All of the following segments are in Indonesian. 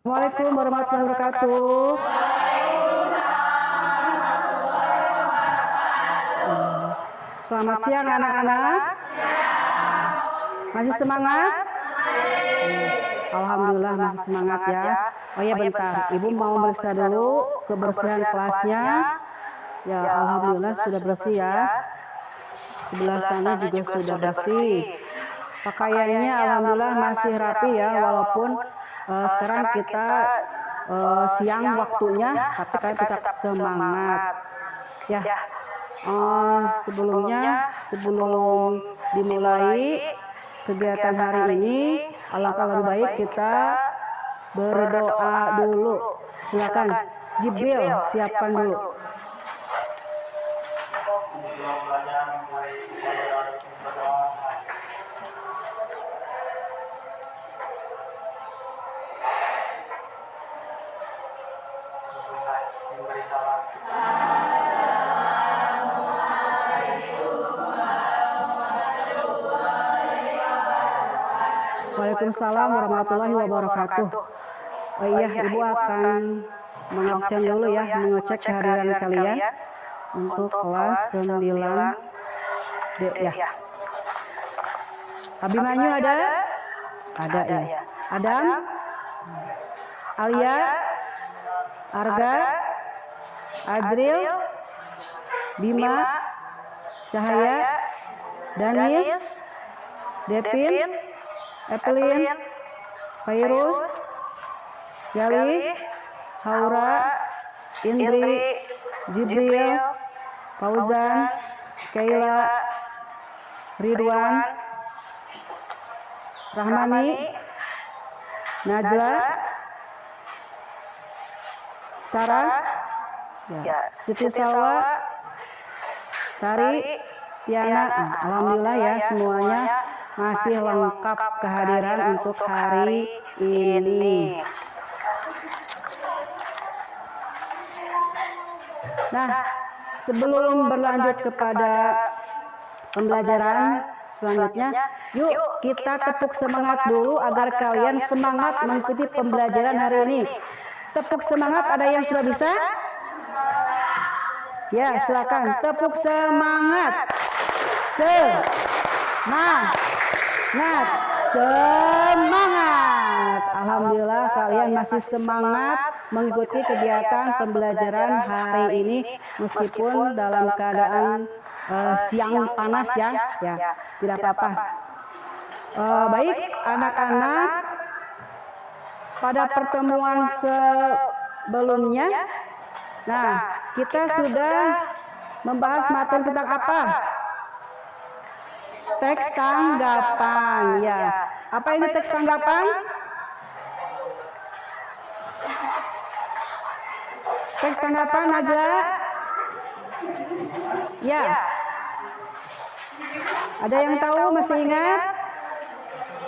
Assalamualaikum warahmatullahi wabarakatuh. Selamat siang anak-anak. Masih semangat? Alhamdulillah masih semangat ya. Oh ya bentar, Ibu mau meriksa dulu kebersihan kelasnya. Ya alhamdulillah sudah bersih ya. Sebelah sana juga sudah bersih. Pakaiannya alhamdulillah masih rapi ya, walaupun sekarang kita siang waktunya, tapi kan tetap semangat ya. Sebelum dimulai kegiatan hari ini, alangkah lebih baik kita berdoa dulu. Silakan Jibril, siapkan dulu. Waalaikumsalam warahmatullahi wabarakatuh. Oh iya, Ibu akan mengabsen dulu ya, mengecek kehadiran kalian untuk kelas 9D ya. Abimanyu ada? Ada ya. Adam? Alia? Arga? Ajril? Bima? Cahaya? Danis? Devin? Evelyn, Fairuz, Galih, Haura, Indri, Jibril, Fauzan, Kaila, Ridwan, Rahmani, Najla, Sarah, Siti Salwa, Tari, Tiana. Alhamdulillah ya semuanya masih lengkap kehadiran untuk hari ini. Nah, sebelum berlanjut kepada pembelajaran selanjutnya, yuk kita tepuk semangat dulu agar kalian semangat mengikuti pembelajaran hari ini. Tepuk semangat, ada yang sudah bisa? Ya, silakan tepuk semangat. Semangat. Alhamdulillah kalian masih semangat mengikuti kegiatan pembelajaran hari ini meskipun dalam keadaan siang panas ya. Tidak apa-apa. Baik anak-anak, pada pertemuan sebelumnya, nah kita sudah membahas materi tentang apa? Teks tanggapan ya. Apa ini teks tanggapan? Teks tanggapan Najla? Ya. Ada yang tahu? Masih ingat?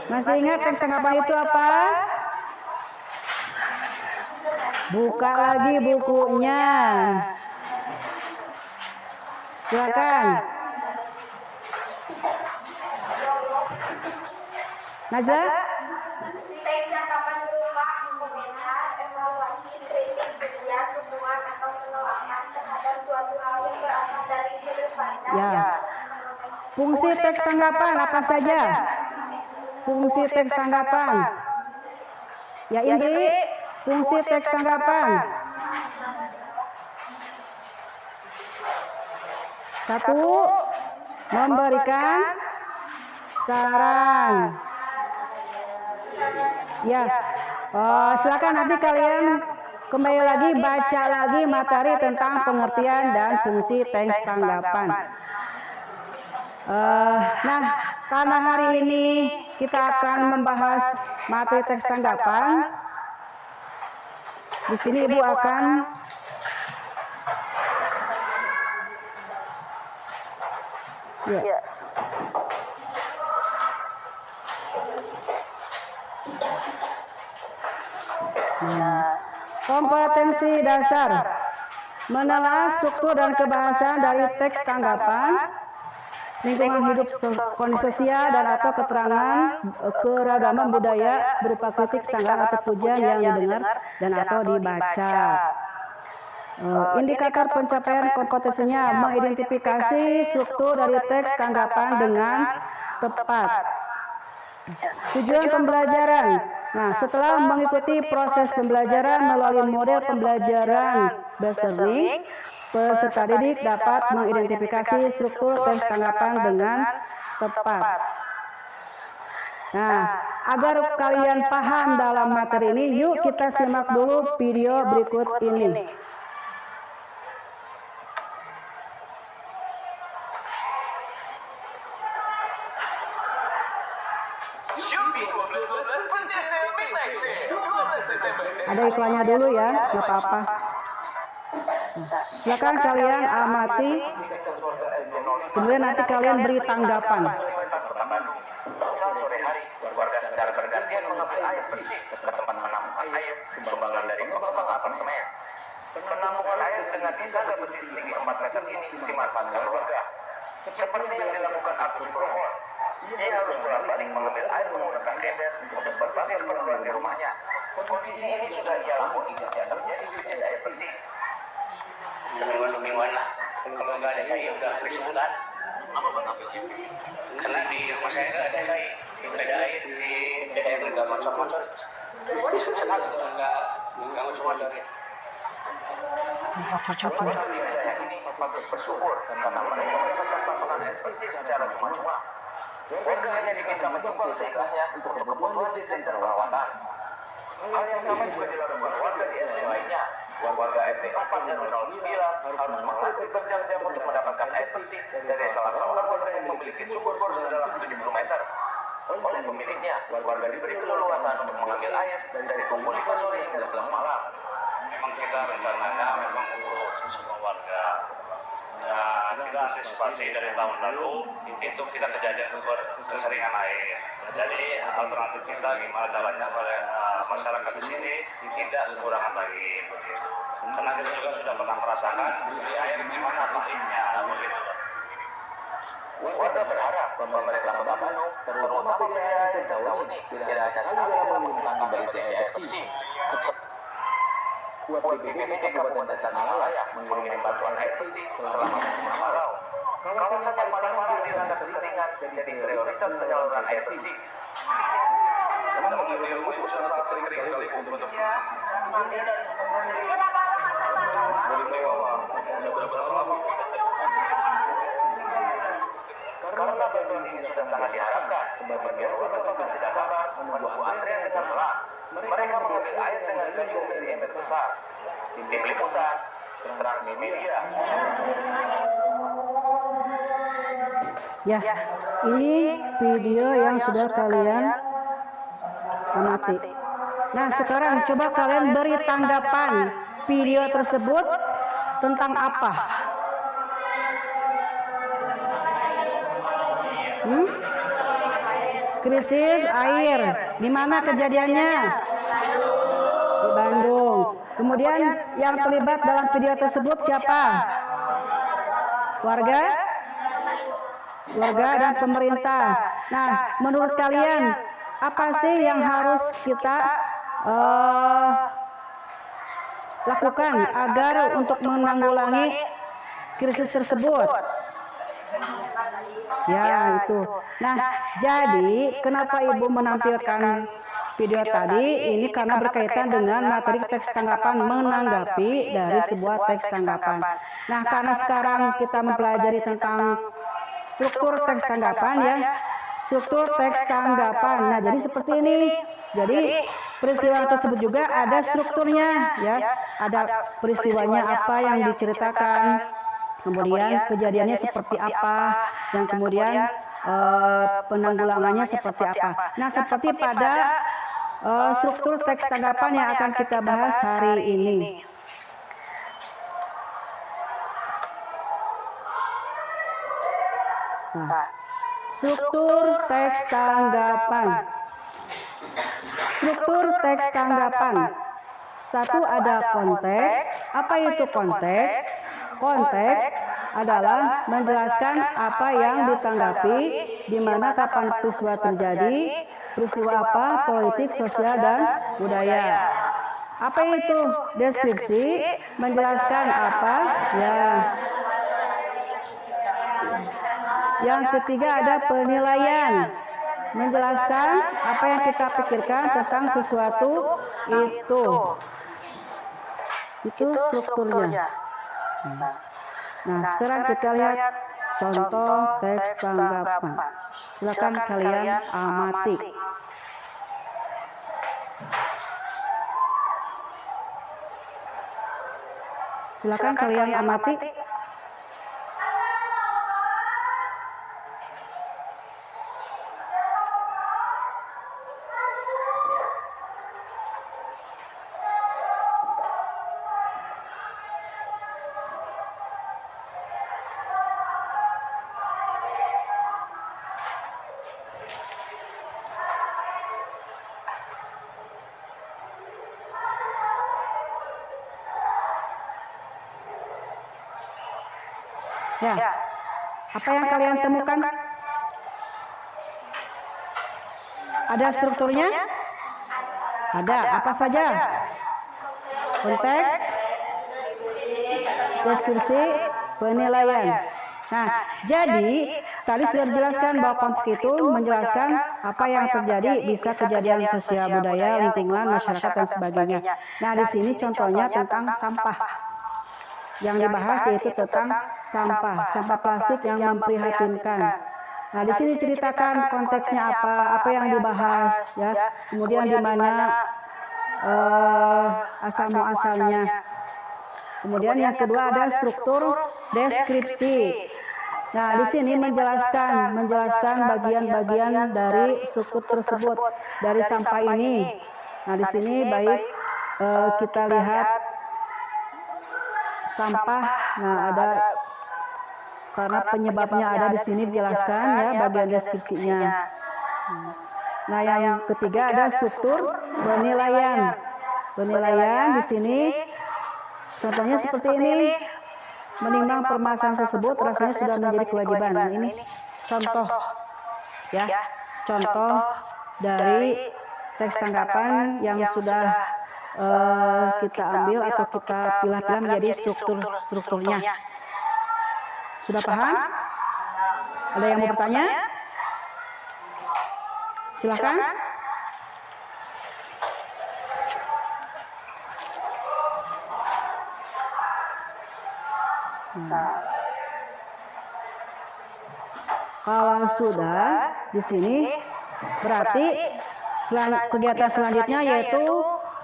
Masih ingat teks tanggapan itu apa? Buka lagi bukunya. Silakan. Najla? Teks tanggapan berupa komentar, evaluasi, kritik, pujian, dukungan atau penolakan terhadap suatu hal yang berasal dari sudut pandang. Ya. Fungsi teks tanggapan apa saja? Fungsi teks tanggapan. Ya Indri, fungsi teks tanggapan. Satu, memberikan saran. Ya, silakan nanti kalian kembali lagi baca lagi materi tentang pengertian dan fungsi teks tanggapan. Nah, karena hari ini kita akan membahas materi teks tanggapan, di sini Ibu akan kompetensi dasar, menelaah struktur dan kebahasaan dari teks tanggapan, lingkungan hidup, kondisi sosial dan atau keterangan keragaman budaya berupa kritik, sanggahan atau pujian yang didengar dan atau dibaca. Indikator pencapaian kompetensinya mengidentifikasi struktur dari teks tanggapan dengan tepat. Tujuan pembelajaran. Nah, setelah mengikuti proses pembelajaran melalui model pembelajaran based learning, peserta didik dapat mengidentifikasi struktur teks tanggapan dengan tepat. Nah, agar kalian paham dalam materi ini, yuk kita simak dulu video berikut ini. Ada iklannya dulu ya, nggak apa-apa. Silakan kalian amati, kemudian nanti kalian beri tanggapan. Sore hari, warga secara bergantian mengambil air bersih ke tempat penampungan air sumbangan dari Bapak apartemen. Penampungan air dengan sisa besi setinggi 4 meter ini dimanfaatkan warga. Seperti yang dilakukan Agus Prohor, ia harus bolak-balik mengambil air menggunakan ember untuk berbagai keperluan di rumahnya. Kondisi ini sudah ia lalui sejak terjadi krisis air bersih. Semingguan lah, kalau nggak ada cair udah sebulan. Apa mengambil air bersih? Karena di rumah saya nggak ada cair, beda air di daerah nggak macam-macam. Sekali nggak macam-macam. Warga di wilayah ini patut bersyukur karena mereka mendapatkan pasokan air bersih secara cuma-cuma. Warga hanya diminta menyumbang seikhlasnya untuk kebutuhan listrik dan perawatan. Hal yang sama juga dilakukan warga di RT lainnya. Warga RT 4 dan 09 harus mengantri berjam-jam untuk mendapatkan air bersih dari salah seorang warga yang memiliki sumur bor sedalam 70 meter. Oleh pemiliknya, warga diberi keleluasaan untuk mengambil air dari pukul 5 sore hingga 11 malam. Memang kita rencananya memang untuk semua warga. Ya, kita antisipasi dari tahun lalu itu kita kejadian kekeringan air. Jadi alternatif kita gimana caranya oleh masyarakat di sini tidak kekurangan lagi begitu. Karena kita juga sudah pernah merasakan di air gimana pahitnya begitu. Warga berharap pemerintah Kota Bandung, terutama wilayah yang jauh ini, tidak hanya sekali melakukan berisi air bersih. BPBD Kabupaten Tasikmalaya mengirim bantuan air bersih selama musim kemarau. Kawasan yang parah dilanda kekeringan menjadi prioritas penyaluran air bersih. Memang mobil khusus sangat sering sekali untuk karena bantuan ini sudah sangat diharapkan, sebagian warga tidak sabar menunggu antrian besar selang. Mereka mengambil air dengan gayung dari ember besar. Tim Liputan Transmedia. Ya, ini video yang sudah kalian amati. Nah, sekarang coba kalian beri tanggapan video tersebut tentang apa? Krisis air. Di mana kejadiannya? Di Bandung. Kemudian yang terlibat dalam video tersebut siapa? Warga dan pemerintah. Nah, menurut kalian apa sih yang harus kita lakukan agar untuk menanggulangi krisis tersebut? Ya, itu. Nah, jadi kenapa Ibu menampilkan video tadi? Ini karena berkaitan dengan materi teks tanggapan menanggapi dari sebuah teks tanggapan. Nah, karena sekarang kita mempelajari tentang struktur teks tanggapan ya. Struktur teks tanggapan. Nah, jadi seperti ini. Jadi peristiwa tersebut juga ada strukturnya ya. Ada peristiwanya apa yang diceritakan. Kemudian kejadiannya seperti apa, yang kemudian penanggulangannya seperti apa. Nah, seperti pada struktur teks tanggapan yang akan kita bahas hari ini. Nah, struktur teks tanggapan. Struktur teks tanggapan. Satu, ada konteks. Apa itu konteks? Konteks adalah menjelaskan apa yang ditanggapi, di mana kapan peristiwa terjadi, peristiwa apa, politik, sosial, dan budaya. Apa itu deskripsi? Menjelaskan apa? Ya. Yang ketiga ada penilaian. Menjelaskan apa yang kita pikirkan tentang sesuatu itu. Itu strukturnya. Nah, sekarang kita lihat contoh teks tanggapan. Silakan kalian amati. Silakan kalian amati. Ya, apa yang kalian temukan? Ada strukturnya? Ada. Apa saja? Konteks, deskripsi, penilaian. Nah, jadi tadi sudah dijelaskan bahwa konteks itu menjelaskan apa yang terjadi, bisa kejadian sosial, budaya, lingkungan, masyarakat, dan sebagainya. Nah, di sini contohnya tentang sampah. Yang dibahas yaitu tentang sampah plastik yang memprihatinkan. Nah, di sini ceritakan konteksnya apa yang dibahas, ya. Kemudian di mana asal muasalnya. Kemudian yang kedua ada struktur deskripsi. Nah, di sini menjelaskan bagian-bagian dari struktur tersebut dari sampah ini. Nah, di sini baik kita lihat sampah. Nah, ada karena penyebabnya ada di sini dijelaskan ya bagian deskripsinya. Nah, yang ketiga ada struktur penilaian. Penilaian di sini contohnya seperti ini. Menimbang permasalahan tersebut rasanya sudah menjadi kewajiban. Nah, ini contoh ya. Contoh dari teks tanggapan yang sudah kita ambil atau kita pilah-pilah menjadi strukturnya. Sudah paham? Ada yang mau bertanya? Silakan. Kalau sudah di sini berarti kegiatan selanjutnya yaitu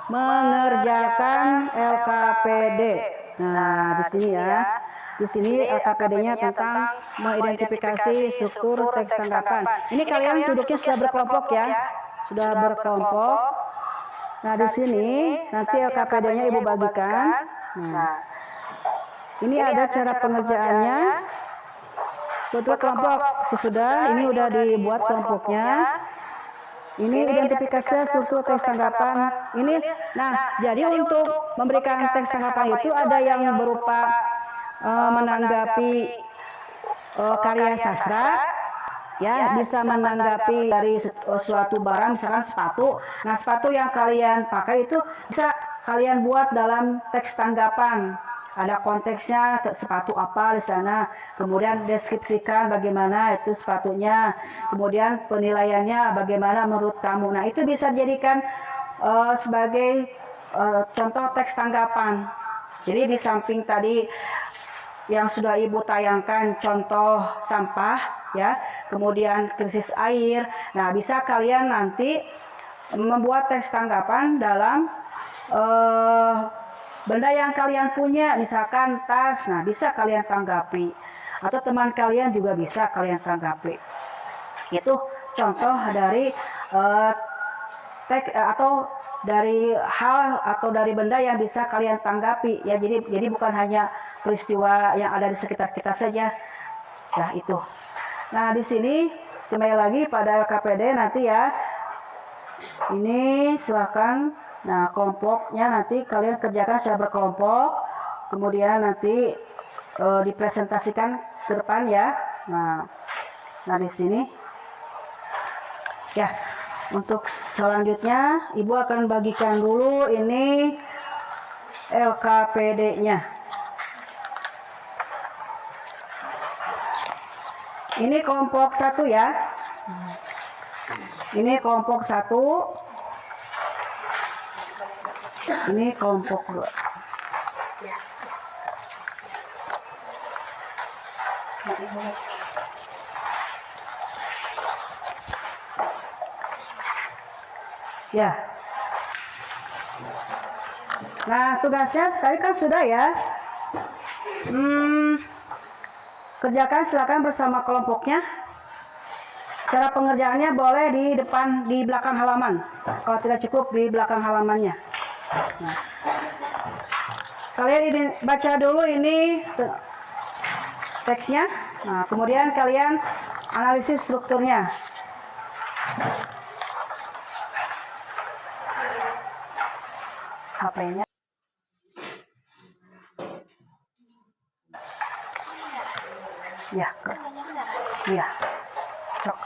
mengerjakan LKPD. Nah, di sini ya. Di sini LKPD-nya tentang mengidentifikasi struktur teks tanggapan. Ini kalian duduknya sudah berkelompok ya. Sudah berkelompok. Nah, di sini nanti LKPD-nya Ibu bagikan. Nah, ini ada cara pengerjaannya. Bentuk kelompok sesudah ini udah dibuat kelompoknya. Ini identifikasi struktur teks tanggapan. Ini, nah, jadi untuk memberikan teks tanggapan itu ada yang berupa menanggapi karya sastra, ya, bisa menanggapi dari suatu barang, misalkan sepatu. Nah, sepatu yang kalian pakai itu bisa kalian buat dalam teks tanggapan. Ada konteksnya, sepatu apa di sana, kemudian deskripsikan bagaimana itu sepatunya, kemudian penilaiannya bagaimana menurut kamu. Nah, itu bisa dijadikan sebagai contoh teks tanggapan. Jadi di samping tadi yang sudah Ibu tayangkan contoh sampah, ya, kemudian krisis air. Nah, bisa kalian nanti membuat teks tanggapan dalam benda yang kalian punya, misalkan tas, nah bisa kalian tanggapi. Atau teman kalian juga bisa kalian tanggapi. Itu contoh dari teks atau dari hal atau dari benda yang bisa kalian tanggapi. Ya, jadi bukan hanya peristiwa yang ada di sekitar kita saja. Nah, itu. Nah, di sini kembali lagi pada LKPD nanti ya. Ini silakan. Nah, kelompoknya nanti kalian kerjakan secara berkelompok. Kemudian nanti dipresentasikan ke depan ya. Nah di sini ya. Untuk selanjutnya Ibu akan bagikan dulu ini LKPD-nya. Ini kelompok 1 ya. Ini kelompok 1. Ini kelompok 2. Ya. Nah, tugasnya tadi kan sudah ya. Kerjakan silakan bersama kelompoknya. Cara pengerjaannya boleh di belakang halaman. Kalau tidak cukup di belakang halamannya. Nah. Kalian ini baca dulu ini teksnya. Nah, kemudian kalian analisis strukturnya. HP-nya. Ya, iya. Cok.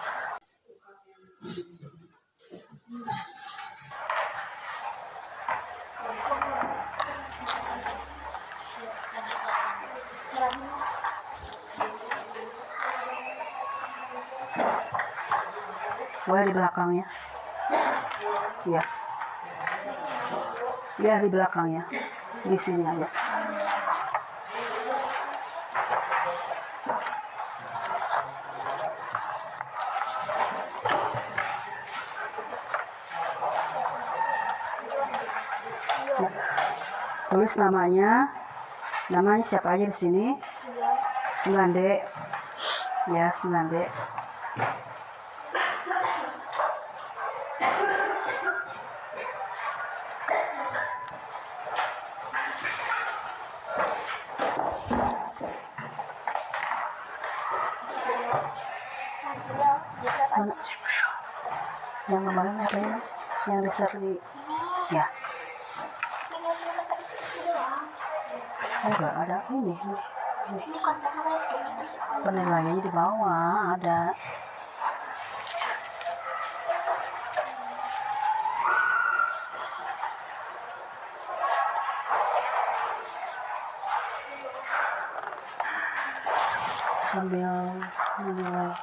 Boleh di belakangnya. Iya. Ya di belakangnya. Di sini aja. Ya. Tulis namanya siapa aja di sini. 9D. Ya, 9D. Yang kemarin apa ini? Yang di-share di ya. Enggak ada ini. Penilaiannya di bawah ada. Sambil menilai.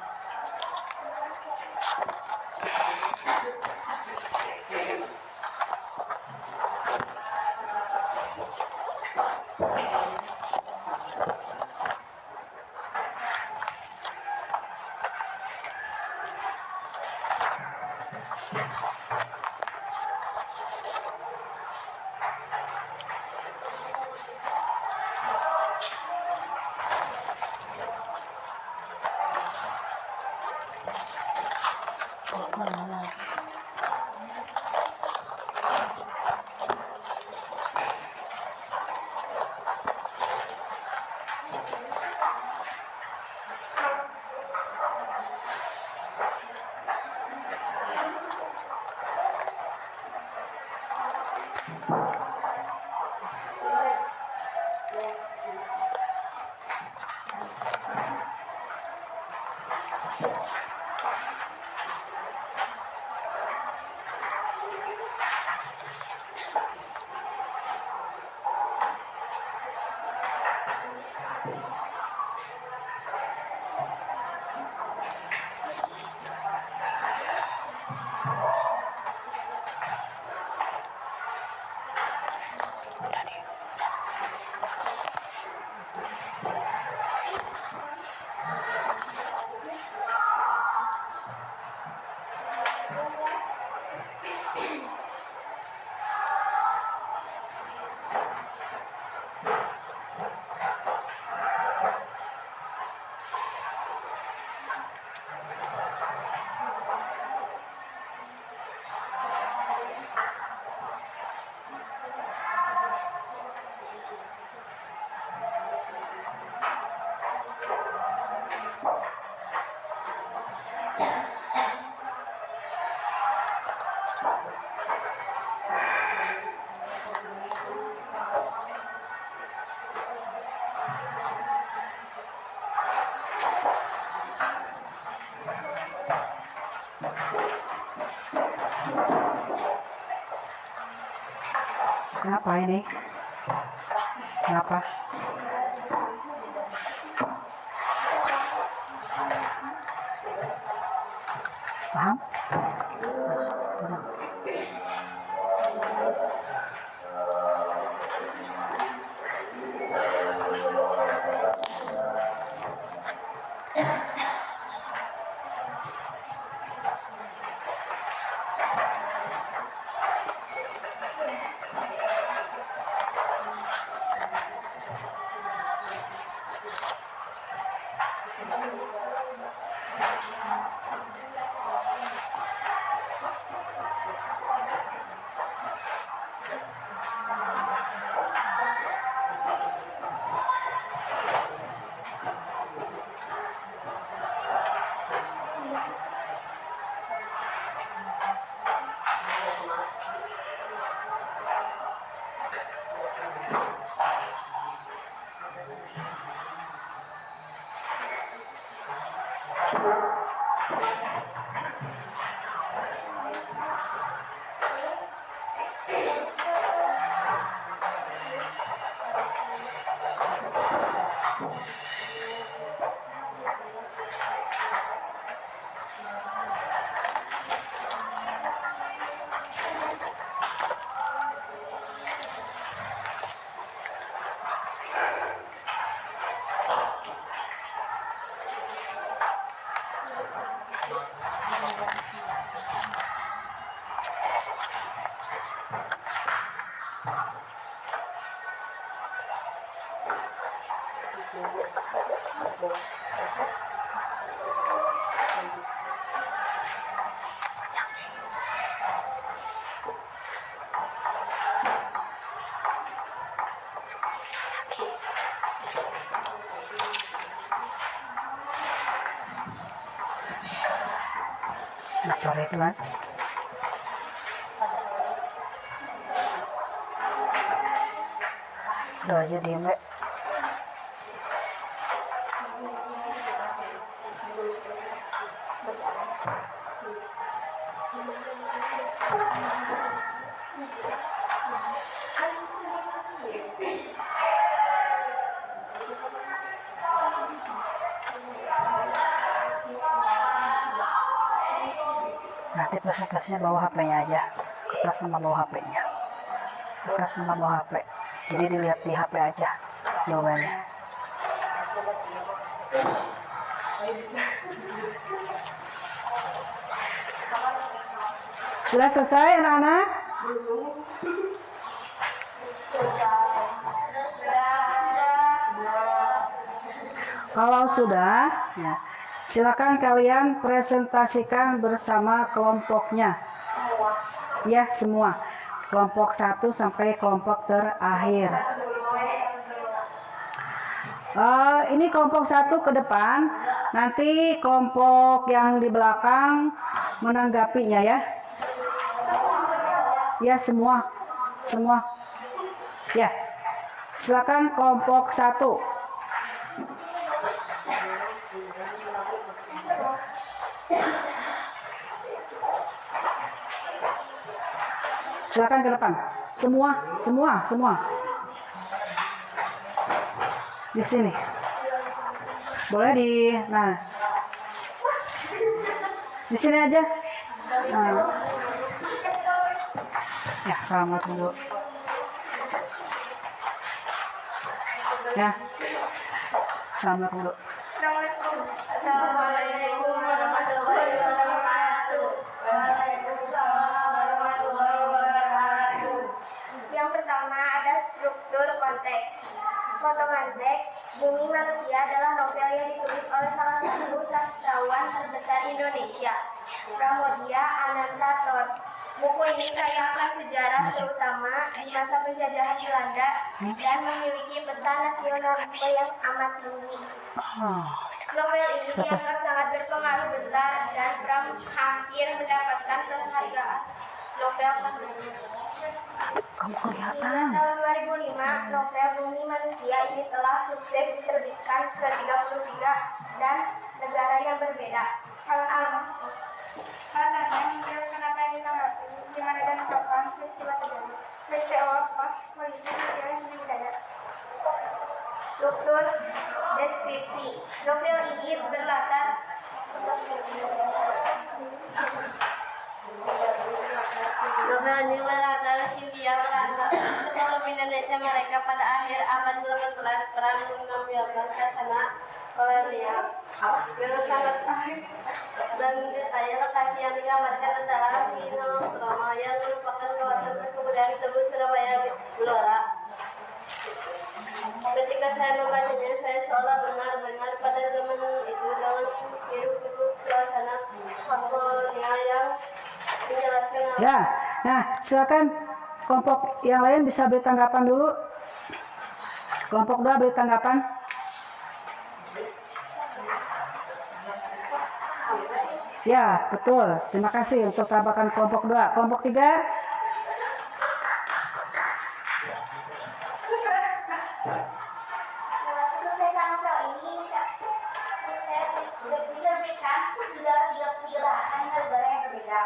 Kenapa ini? Kenapa? Paham? Kenapa itu kan? Udah aja diem, Mbak. Nanti presentasinya bawa HP-nya aja, kertas sama bawa HP-nya, kertas sama bawa HP. Jadi dilihat di HP aja jawabannya. Sudah selesai anak-anak? Kalau sudah, ya, silakan kalian presentasikan bersama kelompoknya. Ya, semua. Kelompok 1 sampai kelompok terakhir. Ini kelompok 1 ke depan, nanti kelompok yang di belakang menanggapinya ya. Ya, semua. Semua. Ya. Silakan kelompok 1. Silakan ke depan. Semua. Di sini. Boleh di sini aja. Nah. Ya, selamat dulu. Ya. Selamat dulu. Assalamualaikum warahmatullahi wabarakatuh. Waalaikumsalam warahmatullahi wabarakatuh. Yang pertama ada struktur konteks. Potongan teks Bumi Manusia adalah novel yang ditulis oleh salah satu sastrawan terbesar Indonesia, Pramoedya Anantatur. Buku ini kaya akan sejarah terutama di masa penjajahan Belanda dan memiliki pesan nasionalisme yang amat tinggi. Novel ini dianggap sangat berpengaruh besar dan Pram hampir mendapatkan penghargaan novel terbaik. Kamu kelihatan. Tahun 2005, novel Bumi Manusia ini telah sukses diterbitkan ke 33 dan negara yang berbeda. Alasannya, kenapa ditanggapi, gimana dan kapan peristiwa terjadi? Peristiwa apa? Struktur deskripsi. Novel ini berlatar Hindia Belanda sebelum Indonesia. Mereka pada akhir abad 18 perang mengambilkan suasana kolonial yang sangat sahih dan detail. Lokasi yang digambarkan adalah Wonokromo yang merupakan kawasan perkebunan tebu Surabaya Blora. Ketika saya membacanya, saya seolah benar-benar pada zaman itu dalam hidup suasana kolonial yang menjelaskan. Ya, nah silakan kelompok yang lain bisa beri tanggapan dulu. Kelompok 2 beri tanggapan. Ya, betul. Terima kasih untuk tanggapan kelompok 2. Kelompok 3. Kesuksesan novel ini sukses diterbitkan di dalam 33 bahasa di negara yang berbeda.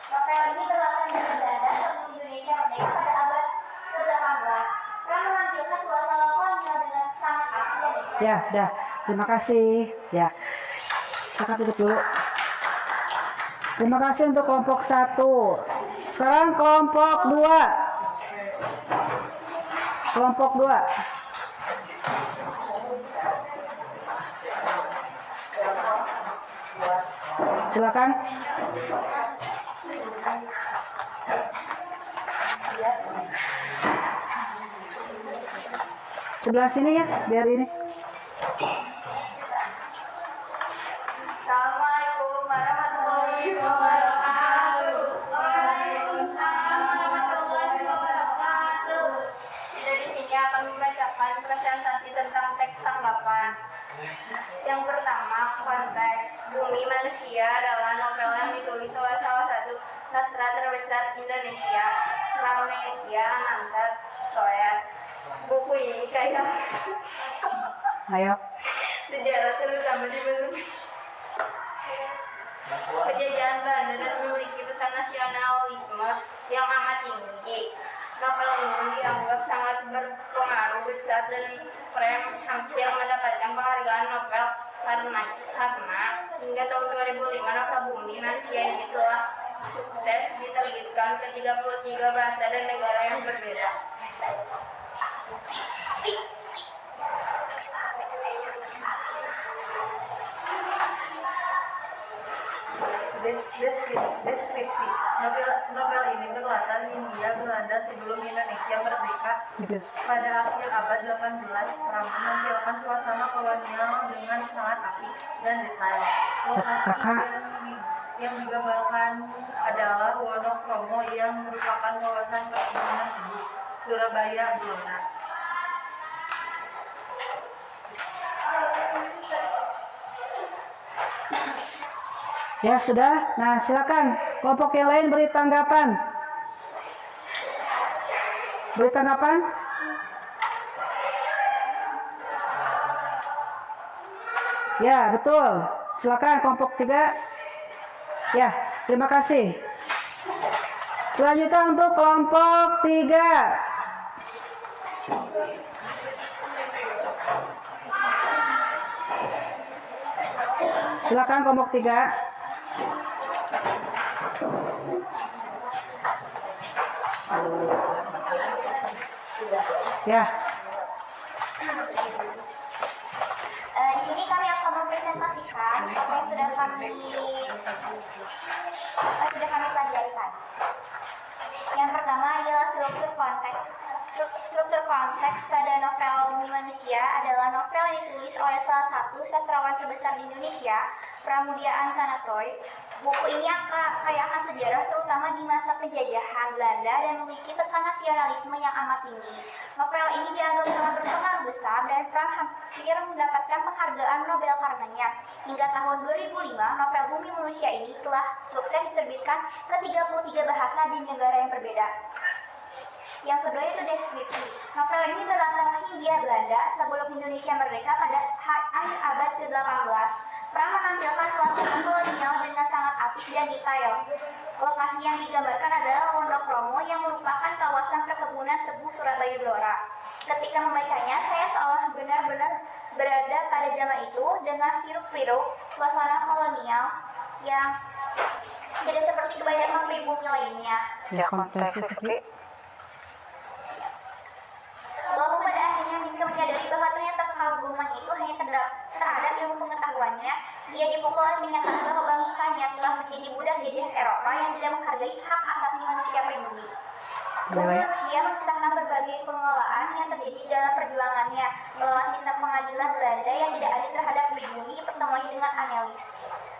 Novel ini berlatar di Belanda sebelum Indonesia merdeka pada abad ke-18. Telah menampilkan suasana kolonial dengan sangat apik dan detail. Ya, dah. Terima kasih. Ya. Silakan tutup dulu. Terima kasih untuk kelompok 1. Sekarang kelompok 2. Kelompok 2. Silakan. Sebelah sini ya, biar ini. Assalamualaikum warahmatullahi wabarakatuh. Waalaikumsalam warahmatullahi wabarakatuh. Kita di sini akan membacakan presentasi tentang teks tanggapan. Yang pertama, konteks. Bumi Manusia adalah novel yang ditulis oleh salah satu sastra terbesar Indonesia, Pramedia Ananta Toya. Buku ini kaya Ayo. sejarah terutama di Belanda. Penjajahan Belanda dan memiliki pesan nasionalisme yang amat tinggi. Novel ini dianggap sangat berpengaruh besar dan Prem hampir mendapatkan penghargaan novel karena hingga tahun 2005 novel Bumi Manusia ini telah sukses diterbitkan ke 33 bahasa dan negara yang berbeda. Deskripsi. Novel ini berlatar di Hindia Belanda sebelum Indonesia merdeka pada akhir abad 18. Perang menampilkan suasana kolonial dengan sangat apik dan detail. Lokasi yang digambarkan adalah Wonokromo yang merupakan kawasan perkebunan tebu Surabaya Blora. Ya sudah. Nah silakan kelompok yang lain beri tanggapan. Beri tanggapan. Ya betul. Silakan kelompok 3. Ya terima kasih. Selanjutnya untuk kelompok 3. Silakan kelompok 3. Ya. Di sini kami akan mempresentasikan apa yang sudah kami pelajari. Yang pertama adalah struktur konteks. Struktur konteks pada novel Bumi Manusia adalah novel yang ditulis oleh salah satu sastrawan terbesar di Indonesia, Pramudia Antanatoy. Buku ini kaya akan sejarah terutama di masa penjajahan Belanda dan memiliki pesan nasionalisme yang amat tinggi. Novel ini dianggap sangat berpengaruh besar dan Frank hampir mendapatkan penghargaan Nobel karenanya. Hingga tahun 2005, novel Bumi Manusia ini telah sukses diterbitkan ke 33 bahasa di negara yang berbeda. Yang kedua itu deskripsi. Novel ini berlatar Hindia Belanda sebelum Indonesia merdeka pada akhir abad ke-18. Perang menampilkan suasana kolonial dengan sangat apik dan detail. Lokasi yang digambarkan adalah Wonokromo yang merupakan kawasan perkebunan tebu Surabaya Blora. Ketika membacanya, saya seolah benar-benar berada pada zaman itu dengan hiruk-pikuk suasana kolonial yang tidak seperti kebanyakan pribumi lainnya. Ya, konteksnya sedikit. Walaupun pada akhirnya Minka menyadari bahwa ternyata kekaguman itu hanya terhadap ilmu pengetahuannya, dia dipukul oleh kenyataan bahwa bangsanya telah menjadi budak jajahan Eropa yang tidak menghargai hak asasi manusia pribumi. Kemudian dia mengisahkan berbagai pengelolaan yang terjadi dalam perjuangannya melawan sistem pengadilan Belanda yang tidak adil terhadap pribumi di pertemuannya dengan Annelies,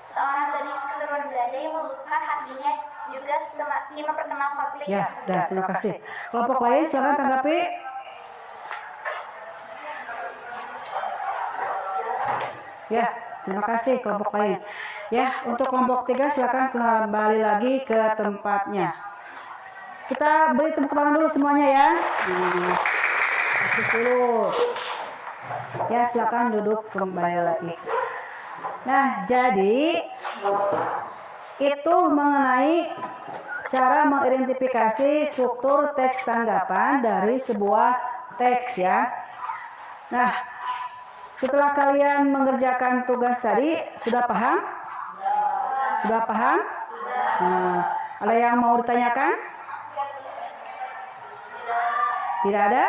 seorang gadis keturunan Belanda yang meluluhkan hatinya juga semakin memperkenal konflik. Ya, dah, terima kasih. Kelompok lain silakan tanggapi. Ya, terima kasih kelompok lain. Ya, untuk kelompok 3 silakan kembali lagi ke tempatnya. Kita beri tepuk tangan dulu semuanya ya. Fokus dulu. Ya, silakan duduk kembali lagi. Nah, jadi itu mengenai cara mengidentifikasi struktur teks tanggapan dari sebuah teks ya. Nah, setelah kalian mengerjakan tugas tadi, sudah paham? Sudah paham? Nah, ada yang mau ditanyakan? Tidak ada?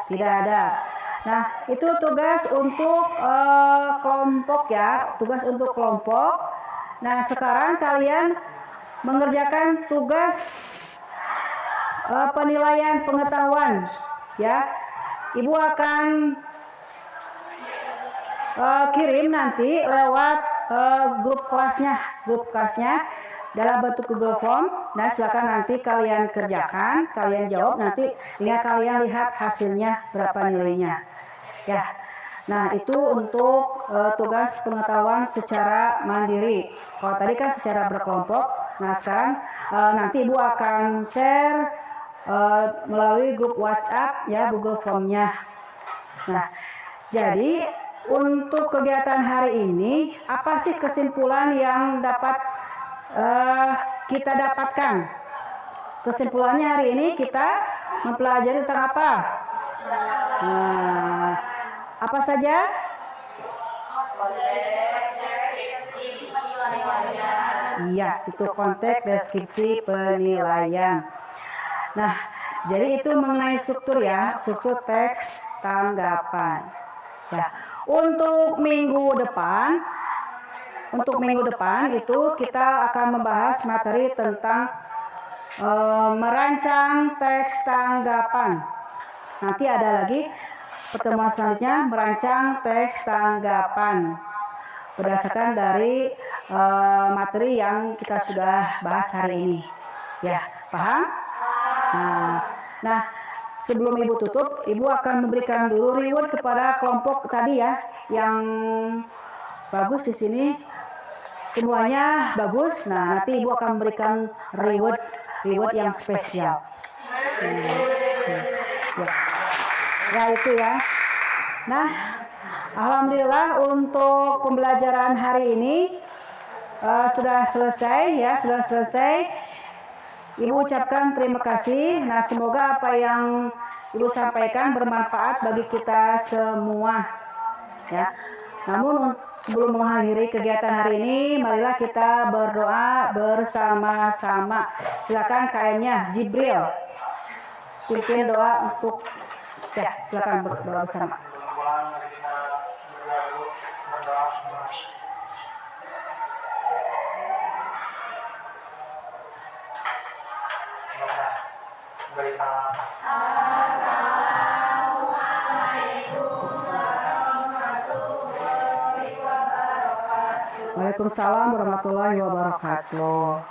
Tidak ada. Nah, itu tugas untuk kelompok ya, tugas untuk kelompok. Nah, sekarang kalian mengerjakan tugas penilaian pengetahuan ya. Ibu akan kirim nanti lewat grup kelasnya dalam bentuk Google Form. Nah, silakan nanti kalian kerjakan, kalian jawab, nanti tinggal kalian lihat hasilnya berapa nilainya. Ya. Nah, itu untuk tugas pengetahuan secara mandiri. Kalau tadi kan secara berkelompok. Nah, sekarang nanti Ibu akan share melalui grup WhatsApp ya, Google Form-nya. Nah, jadi untuk kegiatan hari ini, apa sih kesimpulan yang dapat kita dapatkan? Kesimpulannya hari ini kita mempelajari tentang apa? Apa saja? Iya, itu konteks, deskripsi, penilaian. Nah, jadi itu mengenai struktur ya, struktur teks tanggapan. Ya, untuk minggu depan itu kita akan membahas materi tentang merancang teks tanggapan. Nanti ada lagi pertemuan selanjutnya merancang teks tanggapan berdasarkan dari materi yang kita sudah bahas hari ini. Ya, paham? Nah, sebelum Ibu tutup, Ibu akan memberikan dulu reward kepada kelompok tadi ya, yang bagus di sini. Semuanya bagus. Nah, nanti Ibu akan memberikan reward yang spesial. Ya, itu ya. Nah, alhamdulillah untuk pembelajaran hari ini sudah selesai ya, sudah selesai. Ibu ucapkan terima kasih. Nah, semoga apa yang Ibu sampaikan bermanfaat bagi kita semua. Ya. Namun sebelum mengakhiri kegiatan hari ini, marilah kita berdoa bersama-sama. Silakan KM-nya Jibril pimpin doa untuk silakan berdoa bersama. Waalaikumsalam warahmatullahi wabarakatuh.